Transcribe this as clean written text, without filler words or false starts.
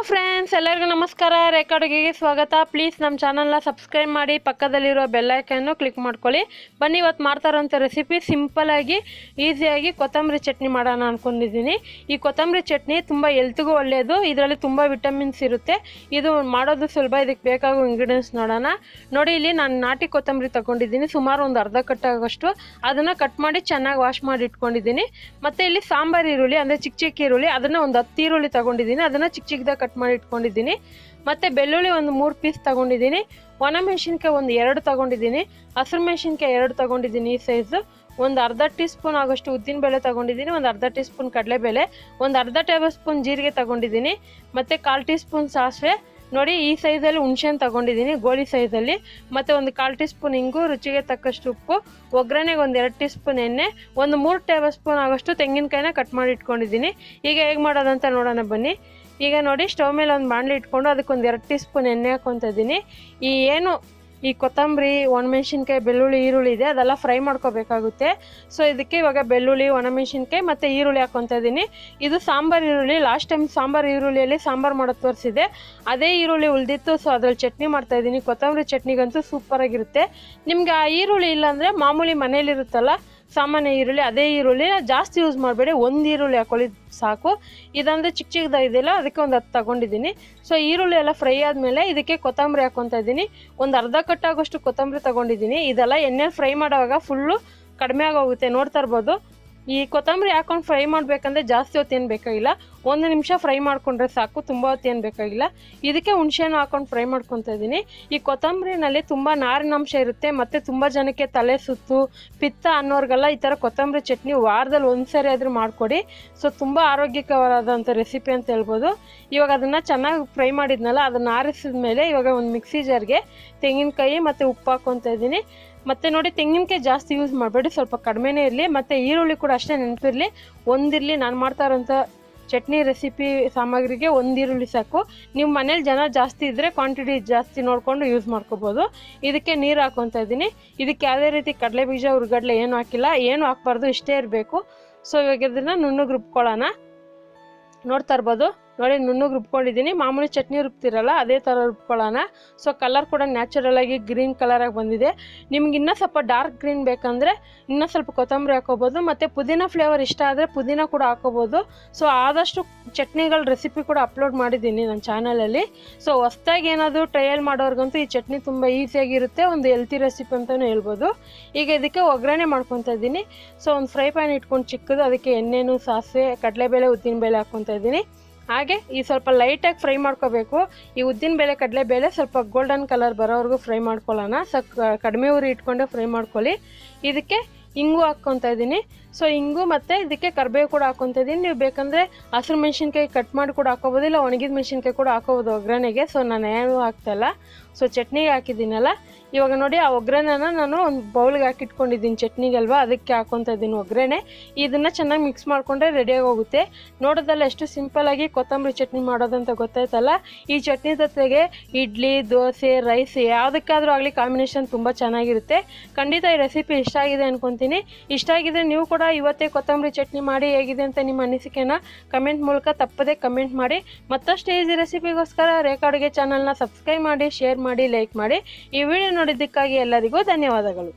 Friends, ಎಲ್ಲರಿಗೂ ನಮಸ್ಕಾರ. ರೇಖಾ ಅಡುಗೆಗೆ ಸ್ವಾಗತ. ಪ್ಲೀಸ್ ನಮ್ಮ ಚಾನಲ್ನ ಸಬ್ಸ್ಕ್ರೈಬ್ ಮಾಡಿ, ಪಕ್ಕದಲ್ಲಿರೋ ಬೆಲ್ ಐಕನ್ನು ಕ್ಲಿಕ್ ಮಾಡ್ಕೊಳ್ಳಿ. ಬನ್ನಿ, ಇವತ್ತು ಮಾಡ್ತಾ ಇರೋಂಥ ರೆಸಿಪಿ ಸಿಂಪಲಾಗಿ ಈಸಿಯಾಗಿ ಕೊತ್ತಂಬರಿ ಚಟ್ನಿ ಮಾಡೋಣ ಅಂದ್ಕೊಂಡಿದ್ದೀನಿ. ಈ ಕೊತ್ತಂಬರಿ ಚಟ್ನಿ ತುಂಬ ಹೆಲ್ತ್ಗೂ ಒಳ್ಳೆಯದು. ಇದರಲ್ಲಿ ತುಂಬ ವಿಟಮಿನ್ಸ್ ಇರುತ್ತೆ. ಇದು ಮಾಡೋದು ಸುಲಭ. ಇದಕ್ಕೆ ಬೇಕಾಗೋ ಇಂಗ್ರೀಡಿಯೆಂಟ್ಸ್ ನೋಡೋಣ. ನೋಡಿ, ಇಲ್ಲಿ ನಾನು ನಾಟಿ ಕೊತ್ತಂಬರಿ ತೊಗೊಂಡಿದ್ದೀನಿ, ಸುಮಾರು ಒಂದು ಅರ್ಧ ಕಟ್ಟಾಗೋಷ್ಟು. ಅದನ್ನು ಕಟ್ ಮಾಡಿ ಚೆನ್ನಾಗಿ ವಾಶ್ ಮಾಡಿ ಇಟ್ಕೊಂಡಿದ್ದೀನಿ. ಮತ್ತು ಇಲ್ಲಿ ಸಾಂಬಾರು ಈರುಳ್ಳಿ ಅಂದರೆ ಚಿಕ್ಕ ಚಿಕ್ಕ ಈರುಳ್ಳಿ, ಅದನ್ನು ಒಂದು 10 ಈರುಳ್ಳಿ ತೊಗೊಂಡಿದ್ದೀನಿ. ಅದನ್ನು ಚಿಕ್ಕ ಚಿಕ್ಕದಾಗಿ ಕಟ್ ಮಾಡಿ ಇಟ್ಕೊಂಡಿದ್ದೀನಿ. ಮತ್ತು ಬೆಳ್ಳುಳ್ಳಿ ಒಂದು 3 ಪೀಸ್ ತೊಗೊಂಡಿದ್ದೀನಿ. ಒಣಮೆಣಸಿನ್ಕಾಯಿ ಒಂದು 2 ತೊಗೊಂಡಿದ್ದೀನಿ. ಹಸಿರು ಮೆಣಸಿನ್ಕಾಯಿ 2 ತೊಗೊಂಡಿದ್ದೀನಿ ಈ ಸೈಜು. ಒಂದು ಅರ್ಧ ಟೀ ಸ್ಪೂನ್ ಆಗೋಷ್ಟು ಉದ್ದಿನಬೇಳೆ ತೊಗೊಂಡಿದ್ದೀನಿ. ಒಂದು ಅರ್ಧ ಟೀ ಸ್ಪೂನ್ ಕಡಲೆಬೇಳೆ, ಒಂದು ಅರ್ಧ ಟೇಬಲ್ ಸ್ಪೂನ್ ಜೀರಿಗೆ ತೊಗೊಂಡಿದ್ದೀನಿ. ಮತ್ತು 1/4 ಟೀ ಸ್ಪೂನ್ ಸಾಸಿವೆ. ನೋಡಿ, ಈ ಸೈಜಲ್ಲಿ ಹುಣಸೆಹಣ್ಣು ತೊಗೊಂಡಿದ್ದೀನಿ, ಗೋಳಿ ಸೈಜಲ್ಲಿ. ಮತ್ತು ಒಂದು 1/4 ಟೀ ಸ್ಪೂನ್ ಇಂಗು, ರುಚಿಗೆ ತಕ್ಕಷ್ಟು ಉಪ್ಪು, ಒಗ್ಗರಣೆಗೆ ಒಂದು 2 ಟೀ ಸ್ಪೂನ್ ಎಣ್ಣೆ, ಒಂದು 3 ಟೇಬಲ್ ಸ್ಪೂನ್ ಆಗೋಷ್ಟು ತೆಂಗಿನಕಾಯಿನ ಕಟ್ ಮಾಡಿ ಇಟ್ಕೊಂಡಿದ್ದೀನಿ. ಈಗ ಹೇಗೆ ಮಾಡೋದಂತ ನೋಡೋಣ ಬನ್ನಿ. ಈಗ ನೋಡಿ, ಸ್ಟವ್ ಮೇಲೆ ಒಂದು ಬಾಣಲಿ ಇಟ್ಕೊಂಡು ಅದಕ್ಕೊಂದು 2 ಟೀ ಸ್ಪೂನ್ ಎಣ್ಣೆ ಹಾಕ್ಕೊತಾ ಇದ್ದೀನಿ. ಈ ಕೊತ್ತಂಬರಿ, ಒಣಮೆಣಸಿನ್ಕಾಯಿ, ಬೆಳ್ಳುಳ್ಳಿ, ಈರುಳ್ಳಿ ಇದೆ, ಅದೆಲ್ಲ ಫ್ರೈ ಮಾಡ್ಕೋಬೇಕಾಗುತ್ತೆ. ಸೊ ಇದಕ್ಕೆ ಇವಾಗ ಬೆಳ್ಳುಳ್ಳಿ, ಒಣಮೆಣಸಿನ್ಕಾಯಿ ಮತ್ತು ಈರುಳ್ಳಿ ಹಾಕ್ಕೊತಾ ಇದ್ದೀನಿ. ಇದು ಸಾಂಬಾರು ಈರುಳ್ಳಿ. ಲಾಸ್ಟ್ ಟೈಮ್ ಸಾಂಬಾರು ಈರುಳ್ಳಿಯಲ್ಲಿ ಸಾಂಬಾರು ಮಾಡೋದು ತೋರಿಸಿದೆ, ಅದೇ ಈರುಳ್ಳಿ ಉಳಿದಿತ್ತು. ಸೊ ಅದ್ರಲ್ಲಿ ಚಟ್ನಿ ಮಾಡ್ತಾಯಿದ್ದೀನಿ. ಕೊತ್ತಂಬರಿ ಚಟ್ನಿಗಂತೂ ಸೂಪರಾಗಿರುತ್ತೆ. ನಿಮಗೆ ಆ ಈರುಳ್ಳಿ ಇಲ್ಲಾಂದರೆ ಮಾಮೂಲಿ ಮನೇಲಿರುತ್ತಲ್ಲ ಸಾಮಾನ್ಯ ಈರುಳ್ಳಿ, ಅದೇ ಈರುಳ್ಳಿ ಜಾಸ್ತಿ ಯೂಸ್ ಮಾಡಬೇಡಿ. ಒಂದು ಈರುಳ್ಳಿ ಹಾಕೊಳ್ಳಿ ಸಾಕು. ಇದಂದರೆ ಚಿಕ್ಕ ಚಿಕ್ಕದಾಗಿದೆಯಲ್ಲ, ಅದಕ್ಕೆ ಒಂದು 10 ತೊಗೊಂಡಿದ್ದೀನಿ. ಸೊ ಈರುಳ್ಳಿ ಎಲ್ಲ ಫ್ರೈ ಆದಮೇಲೆ ಇದಕ್ಕೆ ಕೊತ್ತಂಬರಿ ಹಾಕ್ಕೊತಾ ಇದ್ದೀನಿ. ಒಂದು ಅರ್ಧ ಕಟ್ಟಾಗೋಷ್ಟು ಕೊತ್ತಂಬರಿ ತೊಗೊಂಡಿದ್ದೀನಿ. ಇದೆಲ್ಲ ಎಣ್ಣೆ ಫ್ರೈ ಮಾಡುವಾಗ ಫುಲ್ಲು ಕಡಿಮೆ ಆಗೋಗುತ್ತೆ, ನೋಡ್ತಾ ಇರ್ಬೋದು. ಈ ಕೊತ್ತಂಬರಿ ಹಾಕ್ಕೊಂಡು ಫ್ರೈ ಮಾಡಬೇಕಂದ್ರೆ ಜಾಸ್ತಿ ಹೊತ್ತು ಏನು ಬೇಕಾಗಿಲ್ಲ, 1 ನಿಮಿಷ ಫ್ರೈ ಮಾಡಿಕೊಂಡ್ರೆ ಸಾಕು, ತುಂಬ ಹೊತ್ತು ಏನು ಬೇಕಾಗಿಲ್ಲ. ಇದಕ್ಕೆ ಹುಣಸೆಹಣ್ಣು ಹಾಕ್ಕೊಂಡು ಫ್ರೈ ಮಾಡ್ಕೊತಾ ಇದ್ದೀನಿ. ಈ ಕೊತ್ತಂಬರಿನಲ್ಲಿ ತುಂಬ ನಾರಿನಾಂಶ ಇರುತ್ತೆ. ಮತ್ತು ತುಂಬ ಜನಕ್ಕೆ ತಲೆ ಸುತ್ತು, ಪಿತ್ತ ಅನ್ನೋರಿಗೆಲ್ಲ ಈ ಥರ ಕೊತ್ತಂಬರಿ ಚಟ್ನಿ ವಾರದಲ್ಲಿ 1 ಸರಿ ಆದರೂ ಮಾಡಿಕೊಡಿ. ಸೊ ತುಂಬ ಆರೋಗ್ಯಕರವಾದಂಥ ರೆಸಿಪಿ ಅಂತ ಹೇಳ್ಬೋದು. ಇವಾಗ ಅದನ್ನು ಚೆನ್ನಾಗಿ ಫ್ರೈ ಮಾಡಿದ್ನಲ್ಲ, ಅದನ್ನು ಆರಿಸಿದ ಮೇಲೆ ಇವಾಗ ಒಂದು ಮಿಕ್ಸಿ ಜಾರ್ಗೆ ತೆಂಗಿನಕಾಯಿ ಮತ್ತು ಉಪ್ಪು ಹಾಕ್ಕೊತಾ ಇದ್ದೀನಿ. ಮತ್ತು ನೋಡಿ, ತೆಂಗಿನಕಾಯಿ ಜಾಸ್ತಿ ಯೂಸ್ ಮಾಡಬೇಡಿ, ಸ್ವಲ್ಪ ಕಡಿಮೆನೇ ಇರಲಿ. ಮತ್ತು ಈರುಳ್ಳಿ ಕೂಡ ಅಷ್ಟೇ ನೆನಪಿರಲಿ, ಒಂದಿರಲಿ. ನಾನು ಮಾಡ್ತಾ ಇರೋಂಥ ಚಟ್ನಿ ರೆಸಿಪಿ ಸಾಮಗ್ರಿಗೆ 1 ಈರುಳ್ಳಿ ಸಾಕು. ನೀವು ಮನೇಲಿ ಜನ ಜಾಸ್ತಿ ಇದ್ದರೆ ಕ್ವಾಂಟಿಟಿ ಜಾಸ್ತಿ ನೋಡಿಕೊಂಡು ಯೂಸ್ ಮಾಡ್ಕೋಬೋದು. ಇದಕ್ಕೆ ನೀರು ಹಾಕ್ಕೊತಾ ಇದ್ದೀನಿ. ಇದಕ್ಕೆ ಯಾವುದೇ ರೀತಿ ಕಡಲೆ ಬೀಜ, ಹುರ್ಗಡ್ಲೆ ಏನೂ ಹಾಕಿಲ್ಲ, ಏನೂ ಹಾಕ್ಬಾರ್ದು, ಇಷ್ಟೇ ಇರಬೇಕು. ಸೊ ಇವಾಗ ಇದನ್ನು ನುಣ್ಣಗೆ ರುಬ್ಕೊಳ್ಳೋಣ. ನೋಡ್ತಾ ಇರ್ಬೋದು, ನೋಡಿ ನುಣ್ಣಗೆ ರುಬ್ಕೊಂಡಿದ್ದೀನಿ. ಮಾಮೂಲಿ ಚಟ್ನಿ ರುಬ್ತಿರಲ್ಲ ಅದೇ ಥರ ರುಬ್ಕೊಳ್ಳೋಣ. ಸೊ ಕಲರ್ ಕೂಡ ನ್ಯಾಚುರಲಾಗಿ ಗ್ರೀನ್ ಕಲರಾಗಿ ಬಂದಿದೆ. ನಿಮ್ಗೆ ಇನ್ನೂ ಸ್ವಲ್ಪ ಡಾರ್ಕ್ ಗ್ರೀನ್ ಬೇಕಂದರೆ ಇನ್ನೂ ಸ್ವಲ್ಪ ಕೊತ್ತಂಬರಿ ಹಾಕೋಬೋದು. ಮತ್ತು ಪುದೀನ ಫ್ಲೇವರ್ ಇಷ್ಟ ಆದರೆ ಪುದೀನ ಕೂಡ ಹಾಕೋಬೋದು. ಸೊ ಆದಷ್ಟು ಚಟ್ನಿಗಳ ರೆಸಿಪಿ ಕೂಡ ಅಪ್ಲೋಡ್ ಮಾಡಿದ್ದೀನಿ ನನ್ನ ಚಾನಲಲ್ಲಿ. ಸೊ ಹೊಸ್ದಾಗಿ ಏನಾದರೂ ಟ್ರಯಲ್ ಮಾಡೋರ್ಗಂತೂ ಈ ಚಟ್ನಿ ತುಂಬ ಈಸಿಯಾಗಿರುತ್ತೆ, ಒಂದು ಹೆಲ್ತಿ ರೆಸಿಪಿ ಅಂತಲೂ ಹೇಳ್ಬೋದು. ಈಗ ಇದಕ್ಕೆ ಒಗ್ಗರಣೆ ಮಾಡ್ಕೊತಾ ಇದ್ದೀನಿ. ಸೊ ಒಂದು ಫ್ರೈ ಪ್ಯಾನ್ ಇಟ್ಕೊಂಡು ಚಿಕ್ಕದು, ಅದಕ್ಕೆ ಎಣ್ಣೆನೂ, ಸಾಸಿವೆ, ಕಡಲೆಬೇಳೆ, ಉದ್ದಿನಬೇಳೆ ಹಾಕ್ಕೊತಾ ಇದ್ದೀನಿ. ಹಾಗೆ ಈ ಸ್ವಲ್ಪ ಲೈಟಾಗಿ ಫ್ರೈ ಮಾಡ್ಕೋಬೇಕು. ಈ ಉದ್ದಿನಬೇಳೆ, ಕಡಲೆಬೇಳೆ ಸ್ವಲ್ಪ ಗೋಲ್ಡನ್ ಕಲರ್ ಬರೋವರೆಗೂ ಫ್ರೈ ಮಾಡ್ಕೊಳ್ಳೋಣ. ಕಡಿಮೆ ಉರಿ ಇಟ್ಕೊಂಡೆ ಫ್ರೈ ಮಾಡ್ಕೊಳ್ಳಿ. ಇದಕ್ಕೆ ಇಂಗು ಹಾಕ್ಕೊತಾ ಇದ್ದೀನಿ. ಸೊ ಇಂಗು ಮತ್ತು ಇದಕ್ಕೆ ಕರಿಬೇವು ಕೂಡ ಹಾಕ್ಕೊತಾ ಇದ್ದೀನಿ. ನೀವು ಬೇಕಂದರೆ ಹಸಿರು ಮೆಣಸಿನ್ಕಾಯಿ ಕಟ್ ಮಾಡಿ ಕೂಡ ಹಾಕೋಬೋದು, ಇಲ್ಲ ಒಣಗಿದ ಮೆಣಸಿನ್ಕಾಯಿ ಕೂಡ ಹಾಕೋಬೋದು ಒಗ್ಗರಣೆಗೆ. ಸೊ ನಾನು ಏನೂ ಹಾಕ್ತಾಯಿಲ್ಲ, ಸೊ ಚಟ್ನಿಗೆ ಹಾಕಿದ್ದೀನಲ್ಲ. ಇವಾಗ ನೋಡಿ, ಆ ಒಗ್ಗರಣೆನ ನಾನು ಒಂದು ಬೌಲ್ಗೆ ಹಾಕಿಟ್ಕೊಂಡಿದ್ದೀನಿ ಚಟ್ನಿಗಲ್ವಾ, ಅದಕ್ಕೆ ಹಾಕ್ಕೊತಾ ಇದ್ದೀನಿ ಒಗ್ಗರಣೆ. ಇದನ್ನು ಚೆನ್ನಾಗಿ ಮಿಕ್ಸ್ ಮಾಡಿಕೊಂಡ್ರೆ ರೆಡಿಯಾಗಿ ಹೋಗುತ್ತೆ. ನೋಡೋದಲ್ಲ ಎಷ್ಟು ಸಿಂಪಲ್ಲಾಗಿ ಕೊತ್ತಂಬರಿ ಚಟ್ನಿ ಮಾಡೋದಂತ ಗೊತ್ತಾಯ್ತಲ್ಲ. ಈ ಚಟ್ನಿ ಜೊತೆಗೆ ಇಡ್ಲಿ, ದೋಸೆ, ರೈಸ್ ಯಾವುದಕ್ಕಾದರೂ ಆಗಲಿ ಕಾಂಬಿನೇಷನ್ ತುಂಬ ಚೆನ್ನಾಗಿರುತ್ತೆ. ಖಂಡಿತ ಈ ರೆಸಿಪಿ ಇಷ್ಟ ಆಗಿದೆ ಅಂದ್ಕೊತೀನಿ. ಇಷ್ಟ ಆಗಿದ್ರೆ ನೀವು ಕೂಡ ಇವತ್ತೇ ಕೊತ್ತಂಬರಿ ಚಟ್ನಿ ಮಾಡಿ ಹೇಗಿದೆ ಅಂತ ನಿಮ್ಮ ಅನಿಸಿಕೆನ ಕಮೆಂಟ್ ಮೂಲಕ ತಪ್ಪದೇ ಕಮೆಂಟ್ ಮಾಡಿ. ಮತ್ತಷ್ಟು ಈಸಿ ರೆಸಿಪಿಗೋಸ್ಕರ ರೇಖಾ ಅಡುಗೆ ಚಾನಲ್ನ ಸಬ್ಸ್ಕ್ರೈಬ್ ಮಾಡಿ, ಶೇರ್ ಮಾಡಿ, ಲೈಕ್ ಮಾಡಿ. ಈ ವಿಡಿಯೋ ನೋಡಿದ್ದಕ್ಕಾಗಿ ಎಲ್ಲರಿಗೂ ಧನ್ಯವಾದಗಳು.